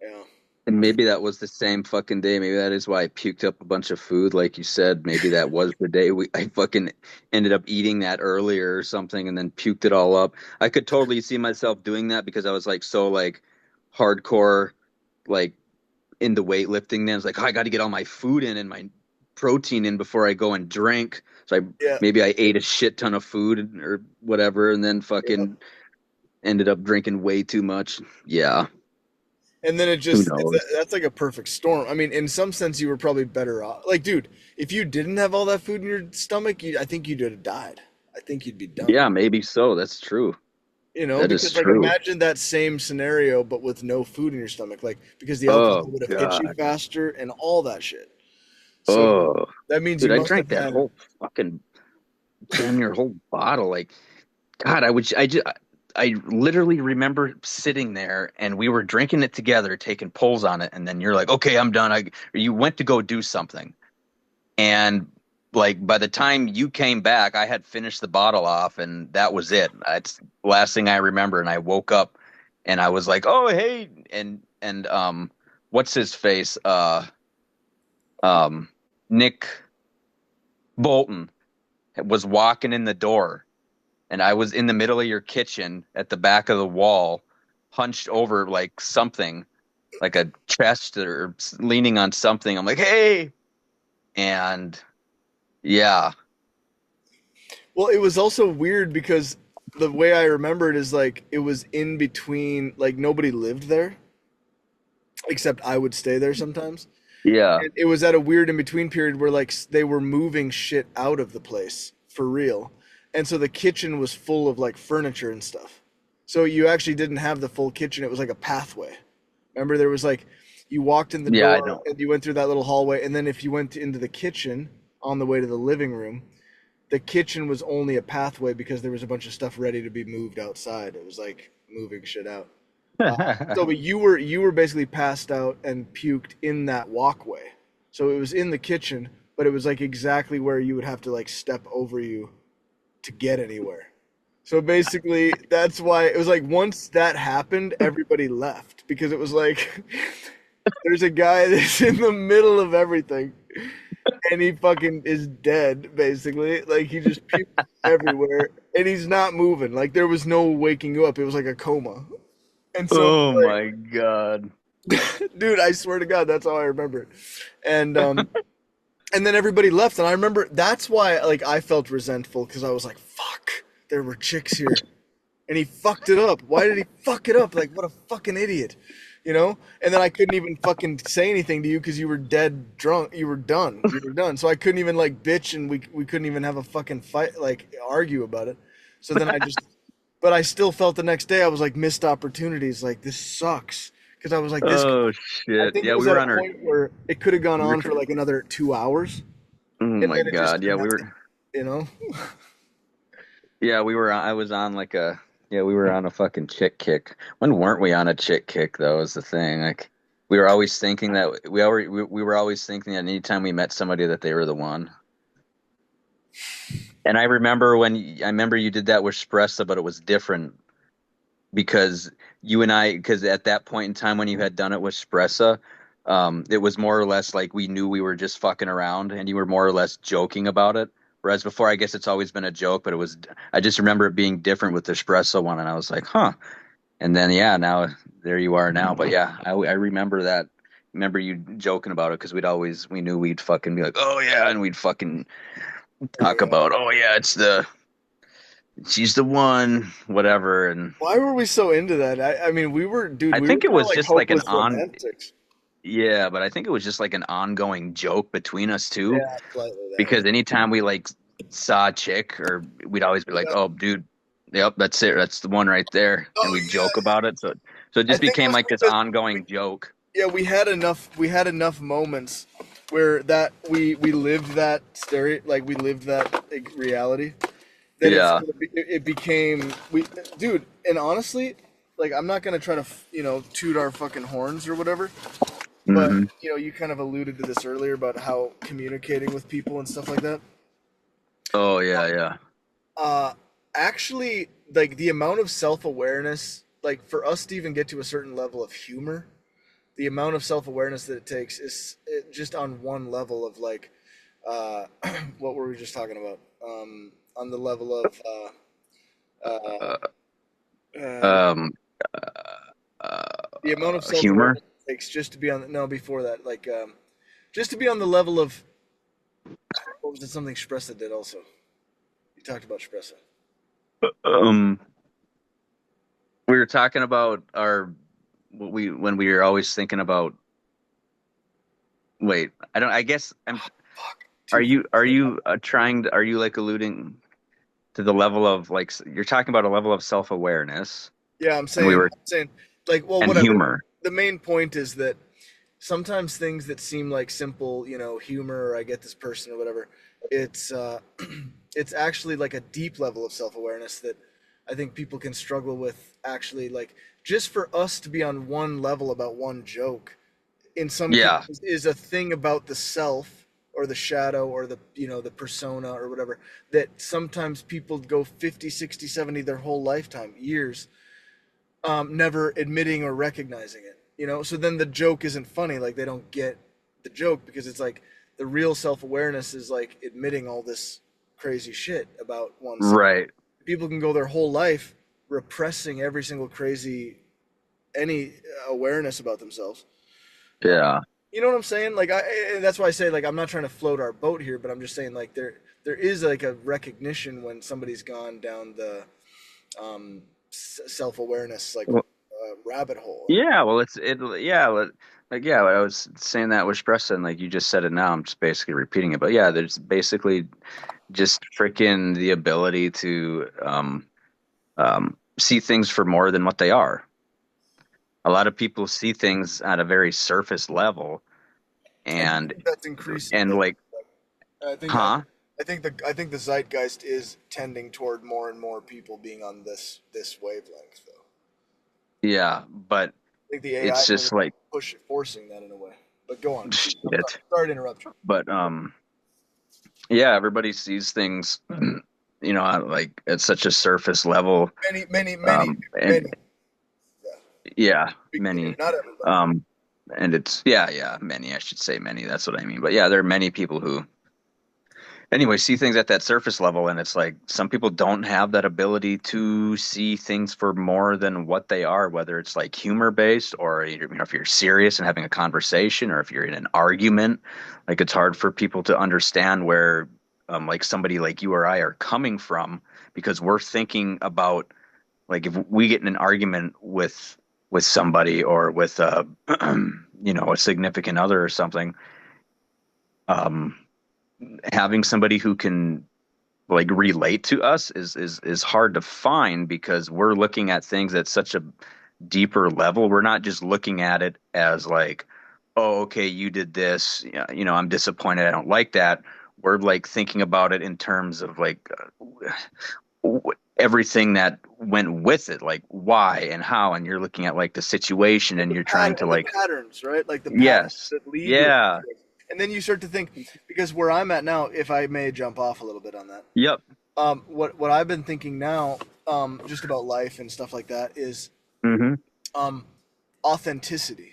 Yeah. And maybe that was the same fucking day. Maybe that is why I puked up a bunch of food, like you said. Maybe that was the day I fucking ended up eating that earlier or something, and then puked it all up. I could totally see myself doing that because I was like so like hardcore, like into weightlifting. Then I was like, oh, I got to get all my food in and my protein in before I go and drink. So Yeah. maybe I ate a shit ton of food or whatever, and then Yeah. fucking ended up drinking way too much. Yeah, And then who it's knows? that's like a perfect storm. I mean, in some sense, you were probably better off. Like, dude, if you didn't have all that food in your stomach, I think you'd have died. I think you'd be done. Yeah, maybe so. That's true. That is Because like true. imagine that same scenario, but with no food in your stomach, like because the alcohol Oh would have hit you God. faster and all that shit. So Oh, that means you dude, I must drank have that had. whole fucking damn near whole bottle. Like, God, I literally remember sitting there and we were drinking it together, taking pulls on it, and then you're like, okay, I'm done. You went to go do something, and like by the time you came back, I had finished the bottle off, and that was it. That's the last thing I remember. And I woke up, and I was like, oh hey, and what's his face? Um, Nick Bolton was walking in the door, and I was in the middle of your kitchen at the back of the wall, hunched over like something, like a chest or leaning on something. I'm like, hey, and yeah, Well, it was also weird because the way I remember it is like it was in between, like nobody lived there except I would stay there sometimes. yeah, And it was at a weird in between period where like they were moving shit out of the place for real. And so the kitchen was full of like furniture and stuff. So you actually didn't have the full kitchen. It was like a pathway. Remember there was like you walked in the yeah. I door don't. and you went through that little hallway and then if you went into the kitchen on the way to the living room, the kitchen was only a pathway because there was a bunch of stuff ready to be moved outside. It was like moving shit out. But you were basically passed out and puked in that walkway. So it was in the kitchen, but it was like exactly where you would have to like step over you to get anywhere. So basically, that's why it was like once that happened, everybody left because it was like there's a guy that's in the middle of everything and he fucking is dead basically. Like he just puked everywhere and he's not moving. Like there was no waking you up. It was like a coma. And so Oh my God. dude, I swear to God, that's how I remember it. And and then everybody left, and I remember that's why like I felt resentful because I was like, fuck, there were chicks here, and he fucked it up. Why did he fuck it up? Like, what a fucking idiot, you know? And then I couldn't even fucking say anything to you because you were dead drunk. You were done. You were done. So I couldn't even like bitch, and we couldn't even have a fucking fight, like argue about it. So then I just, but I still felt the next day I was like missed opportunities. Like this sucks because I was like this. Oh I shit. think it Yeah, was we at were a on our point where it could have gone we were on for like another 2 hours, oh and my then it just God. Yeah, didn't we have to, were you know. yeah, we were I was on like a yeah, we were on a fucking chick kick. When weren't we on a chick kick though is the thing. Like we were always thinking that we were always thinking that anytime we met somebody that they were the one. And I remember you did that with Spressa, but it was different because because at that point in time when you had done it with Spressa, it was more or less like we knew we were just fucking around and you were more or less joking about it. Whereas before, I guess it's always been a joke, but I just remember it being different with the Espresso one. And I was like, huh. And then, yeah, now there you are now. But yeah, I remember that. Remember you joking about it because we knew we'd fucking be like, oh yeah. And we'd fucking talk Yeah. about, oh yeah, she's the one, whatever. And Why were we so into that? I mean, we were, dude, I we were think it kind of was like just like an hopeless on, romantics. yeah, but I think it was just like an ongoing joke between us two Yeah, slightly that way. because anytime we like saw a chick or we'd always be like, Yeah. oh, dude, yep, that's it. That's the one right there. And Oh we'd joke yeah. about it. So it I just think it became was like this because we, ongoing joke. yeah, we had enough moments where that we lived that we lived that like, reality that Yeah. it became we dude, and honestly, like I'm not gonna try to toot our fucking horns or whatever, but Hmm. you kind of alluded to this earlier about how communicating with people and stuff like that. Oh yeah, yeah. Uh, actually, like the amount of self awareness, like for us to even get to a certain level of humor, the amount of self awareness that it takes is just on one level of like, uh, what were we just talking about? On the level of uh, Uh, uh, um, the amount of self humor. awareness it takes just to be on. No, before that, like just to be on the level of what was it? Something Spressa did also. You talked about Spressa. Um, we were talking about our what we when we were always thinking about. Wait, I don't. I guess I'm. Fuck. Too Are you like alluding to the level of like you're talking about a level of self-awareness Yeah, and we were I'm saying, like, well, and whatever. humor. The main point is that sometimes things that seem like simple, humor, or I get this person or whatever, it's it's actually like a deep level of self-awareness that I think people can struggle with. Actually, like, just for us to be on one level about one joke, in some Yeah, cases, is a thing about the self or the shadow or the persona or whatever that sometimes people go 50, 60, 70 their whole lifetime, years, never admitting or recognizing it. So then the joke isn't funny. Like they don't get the joke because it's like the real self awareness is like admitting all this crazy shit about oneself. right. People can go their whole life repressing every single crazy any awareness about themselves. Uh, Yeah. you know what I'm saying? Like and that's why I say like I'm not trying to float our boat here, but I'm just saying like there is like a recognition when somebody's gone down the self awareness like Well, rabbit hole. yeah, well yeah, like yeah, I was saying that with Espresso and like you just said it now, I'm just basically repeating it. But yeah, there's basically just freaking the ability to see things for more than what they are. A lot of people see things at a very surface level And I and think that's increasing. and like I think huh? I think the zeitgeist is tending toward more and more people being on this wavelength though. Yeah, but I think the AI it's thing is just like forcing that in a way. But go on. I'm shit. sorry to interrupt you. But yeah, everybody sees things, like at such a surface level. And Many. Yeah, yeah, speaking here, many, not everybody. um, and it's yeah, many. I should say many. That's what I mean. But yeah, there are many people who, anyway, see things at that surface level, and it's like some people don't have that ability to see things for more than what they are, whether it's like humor based or if you're serious and having a conversation, or if you're in an argument. Like it's hard for people to understand where, like somebody like you or I are coming from because we're thinking about like if we get in an argument with somebody or with a significant other or something, um, having somebody who can like relate to us is hard to find because we're looking at things at such a deeper level. We're not just looking at it as like, oh, okay, you did this, yeah, I'm disappointed, I don't like that. We're like thinking about it in terms of like everything that went with it, like why and how, and you're looking at like the situation and you're trying to The like, patterns, right? Like the patterns yes, that lead to a yeah, situation. And then you start to think, because where I'm at now, if I may jump off a little bit on that, yep, what I've been thinking now, just about life and stuff like that, is hmm, um, authenticity.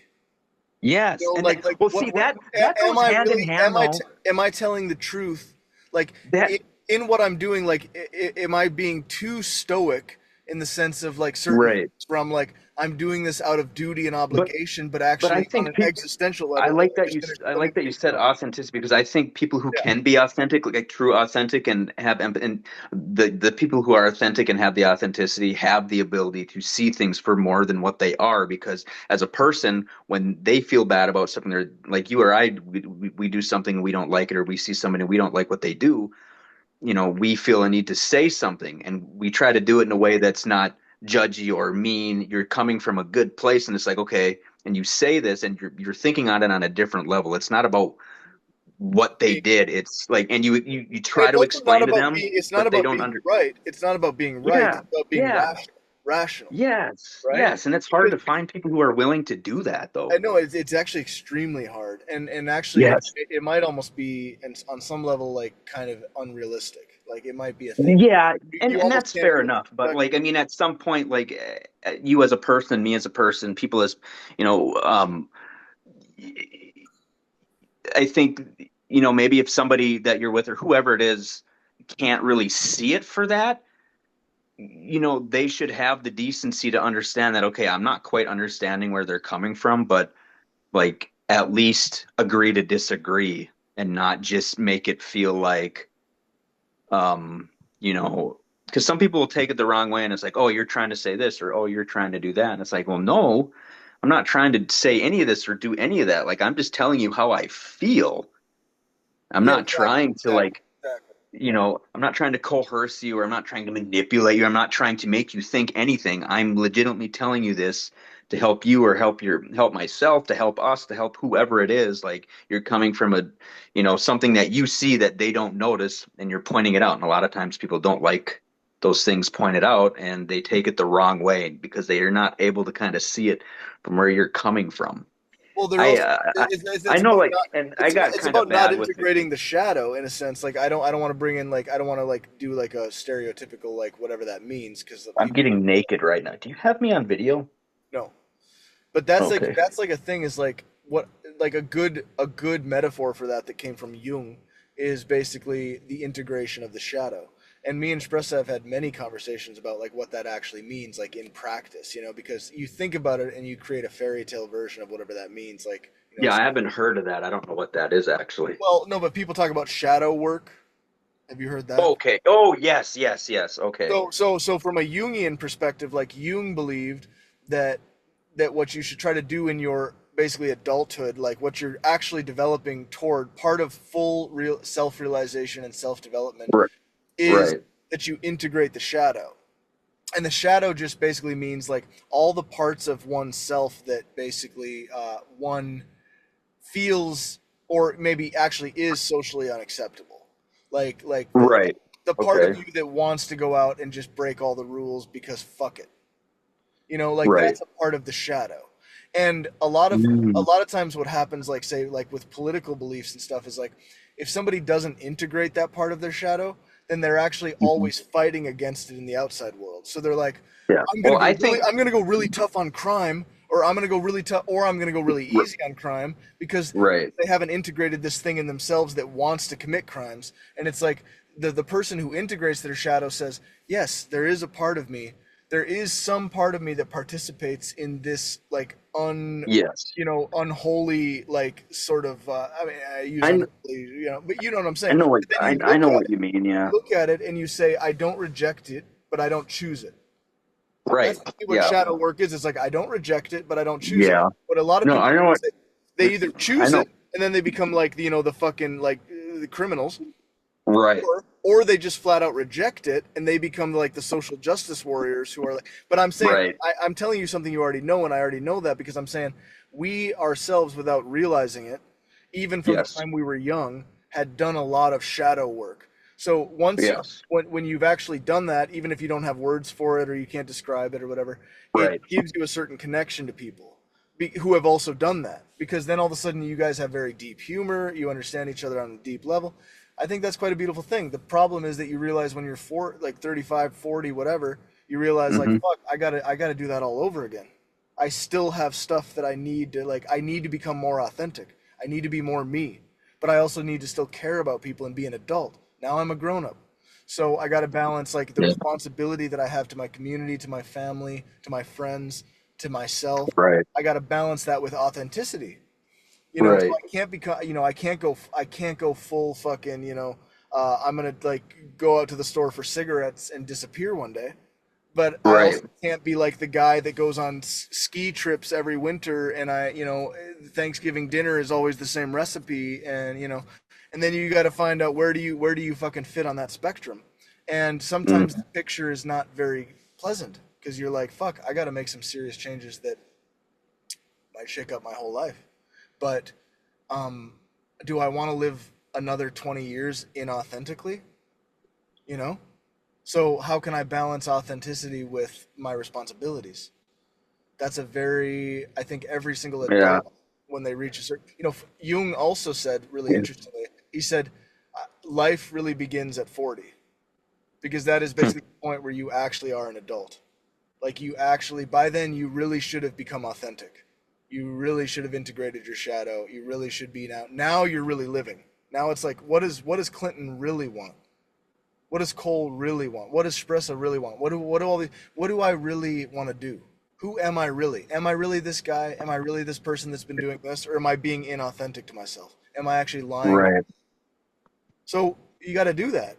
yes, and Like well, see what that am goes I hand in really hand though. am I telling the truth? Like That in what I'm doing, like am I being too stoic in the sense of like certain right, things where I'm like I'm doing this out of duty and but obligation, but I actually on think an people. existential level, like, I'm just gonna I let me like that you finish said my authenticity because I think people who yeah can be authentic, like true authentic, and and the people who are authentic and have the authenticity have the ability to see things for more than what they are. Because as a person, when they feel bad about something, they're like you or I, we do something and we don't like it, or we see somebody and we don't like what they do, we feel a need to say something and we try to do it in a way that's not judgy or mean. You're coming from a good place and it's like, okay, and you say this and you're thinking on it on a different level. It's not about what they being, did. It's like, and you and try it's to also not explain to about them, being it's not but they about don't being right. It's not about being right. yeah, It's about being yeah, rational, yes, right? yes. And it's hard Because to find people who are willing to do that I though. know it's actually extremely hard, and actually Yes. it might almost be on some level like kind of unrealistic. Like it might be a thing Yeah, you and almost that's can't fair even enough. But expect. like, I mean, at some point, like you as a person, me as a person, people as, you know, um, I think, maybe if somebody that you're with or whoever it is can't really see it for that, they should have the decency to understand that, okay, I'm not quite understanding where they're coming from, but like at least agree to disagree and not just make it feel like, um, you know, because some people will take it the wrong way and it's like, oh, you're trying to say this or oh, you're trying to do that. And it's like, well, no, I'm not trying to say any of this or do any of that. Like, I'm just telling you how I feel. I'm Yeah, not trying to like, exactly. I'm not trying to coerce you or I'm not trying to manipulate you. I'm not trying to make you think anything. I'm legitimately telling you this to help you or help myself, to help us, to help whoever it is. Like you're coming from something that you see that they don't notice and you're pointing it out. And a lot of times people don't like those things pointed out and they take it the wrong way because they are not able to kind of see it from where you're coming from. Well, they're I also uh, I, I it's know, about like, not and I got it's kind of about not bad with it. integrating the shadow in a sense. Like I don't want to bring in like I don't want to like do like a stereotypical like whatever that means because the I'm people getting naked right now. Do you have me on video? know. But Okay. that's like a thing is like what like a good metaphor for that came from Jung is basically the integration of the shadow. And me and Spressa have had many conversations about like what that actually means like in practice, because you think about it and you create a fairy tale version of whatever that means like, Yeah, I haven't heard of that. I don't know what that is actually. well, no, but people talk about shadow work. Have you heard that? Okay. Oh, yes, yes, yes. Okay. So from a Jungian perspective, like Jung believed that what you should try to do in your basically adulthood, like what you're actually developing toward part of full real self-realization and self-development Right. is Right. that you integrate the shadow. And the shadow just basically means like all the parts of oneself that basically one feels or maybe actually is socially unacceptable. Like Right. the part of Okay. you that wants to go out and just break all the rules because fuck it. Like Right. that's a part of the shadow. And a Mm. lot of times what happens like say like with political beliefs and stuff is like if somebody doesn't integrate that part of their shadow, then they're actually Mhm. always fighting against it in the outside world. So they're like Yeah. Well, I think I'm going to go really tough on crime or I'm going to go really tough or I'm going to go really r- easy on crime because right. they haven't integrated this thing in themselves that wants to commit crimes. And it's like the person who integrates their shadow says, "Yes, there is a part of me. There is some part of me that participates in this like Yes. unholy like sort of I mean I use I kn- unholy, but you know what I'm I saying. know what But then you I look know at what you mean. Yeah. it and you say I don't reject it, but I don't choose it. Right. That's really what Yeah. shadow work is. It's like I don't reject it, but I don't choose it. Yeah. What a lot of No, people I know do what is they either I choose know. it and then they become like the fucking like the criminals, Right. or they just flat out reject it and they become like the social justice warriors who are like. But I'm saying Right. I'm telling you something you already know, and I already know that because I'm saying we ourselves, without realizing it, even from the Yes. time we were young, had done a lot of shadow work. So once Yes. when you've actually done that, even if you don't have words for it or you can't describe it or whatever, it Right. gives you a certain connection to people who have also done that. Because then all of a sudden you guys have very deep humor, you understand each other on a deep level. I think that's quite a beautiful thing. The problem is that you realize when you're like 35, 40, whatever, you realize like Hmm. fuck, I got to do that all over again. I still have stuff that I need to become more authentic. I need to be more me. But I also need to still care about people and be an adult. Now I'm a grown up. So I got to balance like the Yeah. responsibility that I have to my community, to my family, to my friends, to myself. Right. I got to balance that with authenticity. So Right. I can't become, I can't go full fucking, I'm gonna like go out to the store for cigarettes and disappear one day. But I Right. also can't be like the guy that goes on ski trips every winter, and Thanksgiving dinner is always the same recipe, and then you got to find out where do you fucking fit on that spectrum, and Mm. sometimes the picture is not very pleasant because you're like, fuck, I got to make some serious changes that might shake up my whole life. But um, do I want to live another 20 years inauthentically? You know? So how can I balance authenticity with my responsibilities? That's I think every single Yeah. adult, when they reach a certain, Jung also said really Yeah. interestingly, he said, life really begins at 40 because that is Hmm. basically the point where you actually are an adult. Like you actually, by then, you really should have become authentic. You really should have integrated your shadow. You really should be now. Now you're really living. Now it's like, what does Clinton really want? What does Cole really want? What does Spressa really want? What do I really want to do? Who am I really? Am I really this guy? Am I really this person that's been doing this? Or am I being inauthentic to myself? Am I actually lying? Right. So you got to do that.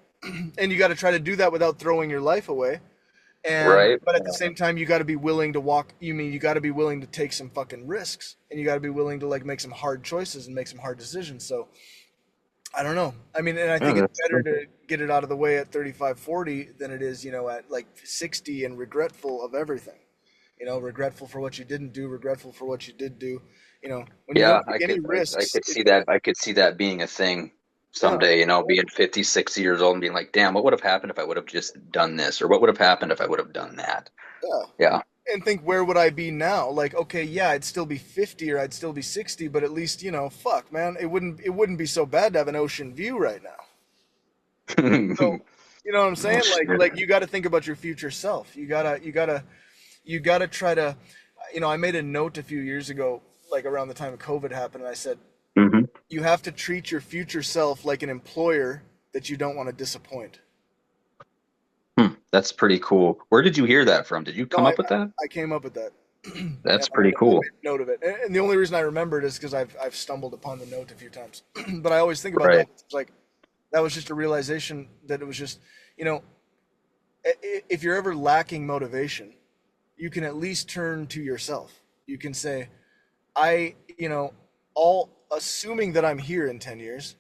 And you got to try to do that without throwing your life away. Right. But at the same time, you got to be willing to you got to be willing to take some fucking risks, and you got to be willing to like make some hard choices and make some hard decisions. So I don't know. I mean, and I Yeah, think it's that's better true. to get it out of the way at 35, 40 than it is, at like 60 and regretful of everything. Regretful for what you didn't do, regretful for what you did do. When you Yeah, don't take any I risks, could see that. I could see that being a thing yeah, someday, being 50, 60 years old and being like, damn, what would have happened if I would have just done this? Or what would have happened if I would have done that? yeah. Yeah. And think, where would I be now? Like, okay, yeah, I'd still be 50 or I'd still be 60, but at least, fuck, man, it wouldn't be so bad to have an ocean view right now. So, you know what I'm Oh, saying? Like shit. like you got to think about your future self. You got to try to, I made a note a few years ago, like around the time COVID happened, and I said, Hmm. you have to treat your future self like an employer that you don't want to disappoint. That's pretty cool. Where did you hear that from? Did you No, come I up with that? I came up with that. Yeah, That's I pretty cool. made a note of it, and the only reason I remember it is because I've stumbled upon the note a few times. But I always think about Right. that. It's like that was just a realization that it was just, you know, if you're ever lacking motivation, you can at least turn to yourself. You can say, I, all assuming that I'm here in 10 years,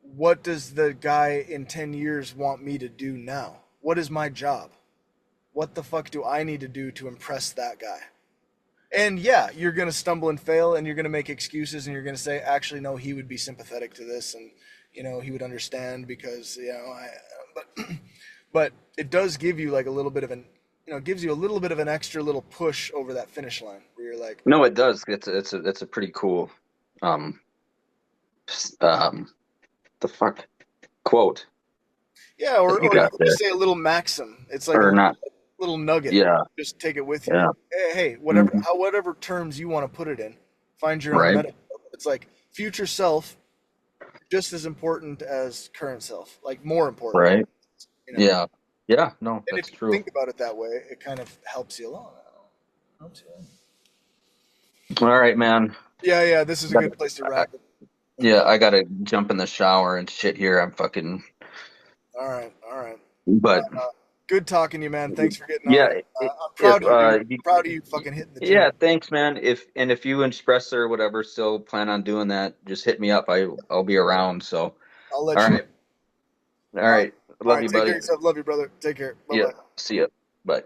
what does the guy in 10 years want me to do now? What is my job? What the fuck do I need to do to impress that guy? And yeah, you're going to stumble and fail and you're going to make excuses and you're going to say, actually, no, he would be sympathetic to this and, he would understand because, but, but it does give you like a little bit of it gives you a little bit of an extra little push over that finish line where you're like, No, it does. It's a pretty cool um the fuck quote yeah, that you or you got could there. just say a little maxim. It's like a Or not. little nugget. Yeah. Just take it with you. Yeah. Hey, Hmm. whatever terms you want to put it in, find your own Right. metaphor. It's like future self, just as important as current self, like more important. Right. You know. Yeah. Yeah. No, And if that's you true. think about it that way, it kind of helps you along. Helps you along. All right, man. Yeah, yeah. This is a good place to I, wrap it. yeah, I gotta jump in the shower and shit here. I'm fucking. All right, all right. But Good talking to you, man. Thanks for getting Yeah, on. I'm if proud of you, dude. Proud of you fucking hitting the yeah, gym. thanks, man. If you and Espresso or whatever still plan on doing that, just hit me up. I'll be around. So, I'll let all you know. right, all right. All Love right, you, take care buddy. of yourself. Love you, brother. Take care. Bye Yeah, bye. see ya. Bye.